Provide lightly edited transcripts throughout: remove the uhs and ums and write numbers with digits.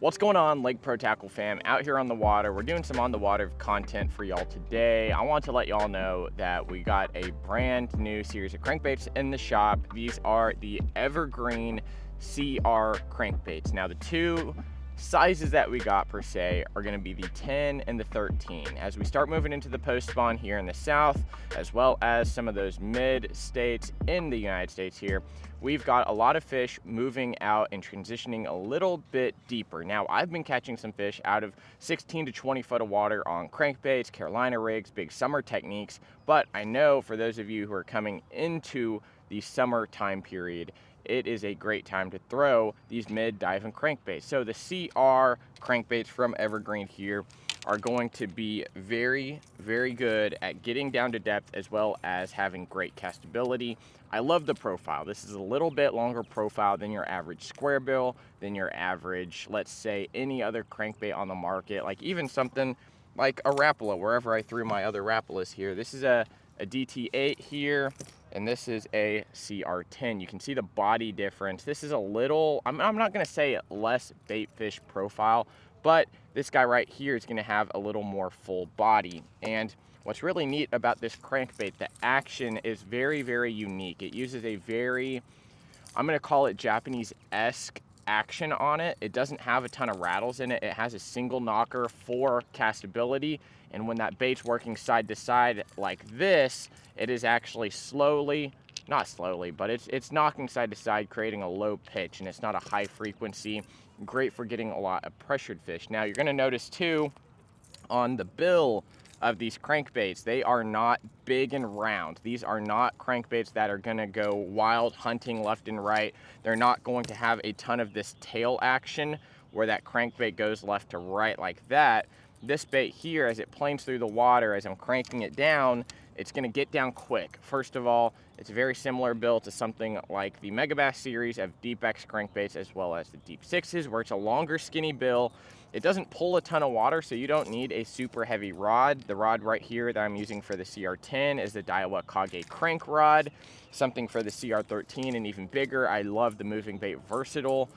What's going on, Lake Pro Tackle fam? Out here on the water. We're doing some on the water content for y'all today. I want to let y'all know that we got a brand new series of crankbaits in the shop. These are the Evergreen CR crankbaits. Now, the two sizes that we got per se are going to be the 10 and the 13. As we start moving into the post spawn here in the south, as well as some of those mid states in the United States here, we've got a lot of fish moving out and transitioning a little bit deeper. Now, I've been catching some fish out of 16 to 20 foot of water on crankbaits, Carolina rigs, big summer techniques, but I know for those of you who are coming into the summer time period, it is a great time to throw these mid-dive and crankbaits. So the CR crankbaits from Evergreen here are going to be very, very good at getting down to depth as well as having great castability. I love the profile. This is a little bit longer profile than your average square bill, than your average, let's say, any other crankbait on the market, like even something like a Rapala, wherever I threw my other Rapalas here. This is a DT8 here, and this is a CR10. You can see the body difference. This is a little, I'm not gonna say less bait fish profile, but this guy right here is gonna have a little more full body. And what's really neat about this crankbait, the action is very, very unique. It uses a very, I'm gonna call it Japanese-esque action on it. It doesn't have a ton of rattles in it. It has a single knocker for castability. And when that bait's working side to side like this, it is actually slowly, not slowly, but it's knocking side to side, creating a low pitch, and it's not a high frequency. Great for getting a lot of pressured fish. Now, you're gonna notice too, on the bill of these crankbaits, they are not big and round. These are not crankbaits that are gonna go wild hunting left and right. They're not going to have a ton of this tail action where that crankbait goes left to right like that. This bait here, as it planes through the water, as I'm cranking it down, it's gonna get down quick. First of all, it's a very similar build to something like the Megabass series of Deep X crankbaits, as well as the Deep Sixes, where it's a longer skinny bill. It doesn't pull a ton of water, so you don't need a super heavy rod. The rod right here that I'm using for the CR10 is the Daiwa Kage crank rod, something for the CR13 and even bigger. I love the Moving Bait Versatile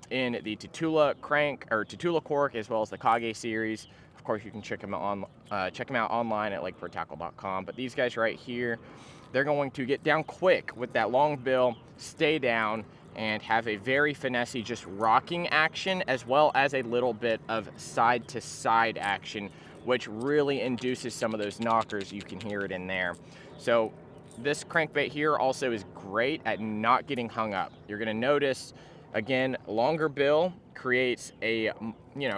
in the Tatula crank or Tatula cork, as well as the Kage series. Of course, you can check them out online at lakeprotackle.com. But these guys right here, they're going to get down quick with that long bill, stay down, and have a very finessey just rocking action, as well as a little bit of side to side action, which really induces some of those knockers. You can hear it in there. So this crankbait here also is great at not getting hung up. You're gonna notice, again, longer bill creates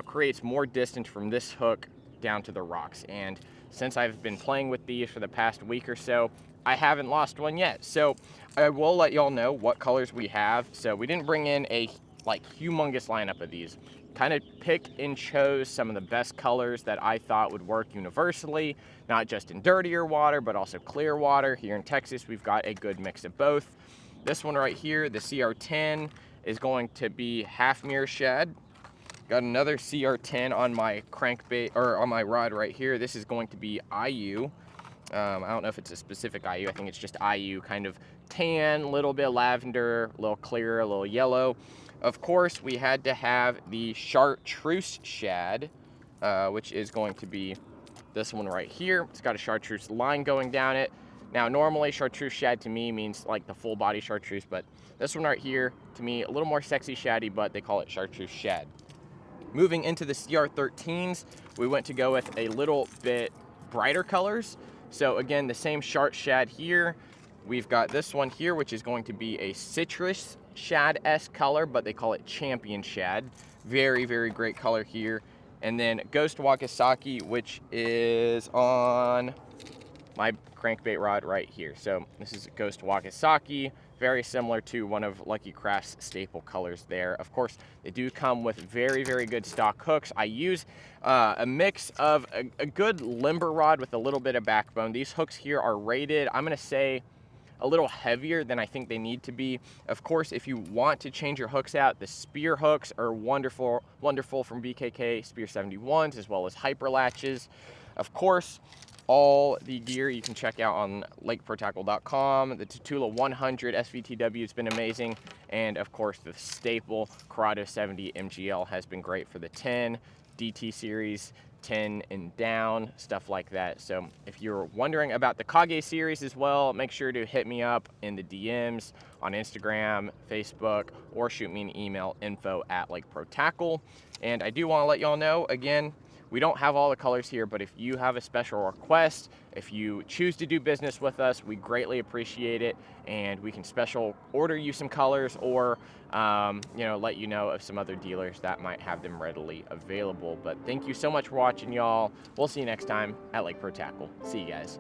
creates more distance from this hook down to the rocks. And since I've been playing with these for the past week or so, I haven't lost one yet. So I will let y'all know what colors we have. So we didn't bring in a humongous lineup of these. Kind of pick and chose some of the best colors that I thought would work universally, not just in dirtier water, but also clear water. Here in Texas, we've got a good mix of both. This one right here, the CR10, is going to be half mirror shad. Got another CR10 on my crankbait, or on my rod right here. This is going to be IU. I don't know if it's a specific IU. I think it's just IU, kind of tan, a little bit lavender, a little clear, a little yellow. Of course, we had to have the chartreuse shad, which is going to be this one right here. It's got a chartreuse line going down it. Now, normally chartreuse shad to me means like the full body chartreuse, but this one right here, to me, a little more sexy shaddy, but they call it chartreuse shad. Moving into the CR13s, we went to go with a little bit brighter colors. So again, the same Chart shad here. We've got this one here, which is going to be a citrus shad-esque color, but they call it champion shad. Very, very great color here. And then Ghost Wakasaki, which is on my crankbait rod right here. So this is Ghost Wakasaki, very similar to one of Lucky Craft's staple colors there. Of course, they do come with very, very good stock hooks. I use a mix of a good limber rod with a little bit of backbone. These hooks here are rated, I'm gonna say, a little heavier than I think they need to be. Of course, if you want to change your hooks out, the spear hooks are wonderful from BKK, Spear 71s, as well as hyper latches. Of course, all the gear you can check out on lakeprotackle.com. The Tatula 100 SVTW has been amazing. And of course, the staple Corrado 70 MGL has been great for the 10, DT series, 10 and down, stuff like that. So if you're wondering about the Kage series as well, make sure to hit me up in the DMs on Instagram, Facebook, or shoot me an email, info@lakeprotackle. And I do want to let y'all know, again, we don't have all the colors here, but if you have a special request, if you choose to do business with us, we greatly appreciate it, and we can special order you some colors, or let you know of some other dealers that might have them readily available. But thank you so much for watching, y'all. We'll see you next time at Lake Pro Tackle. See you guys.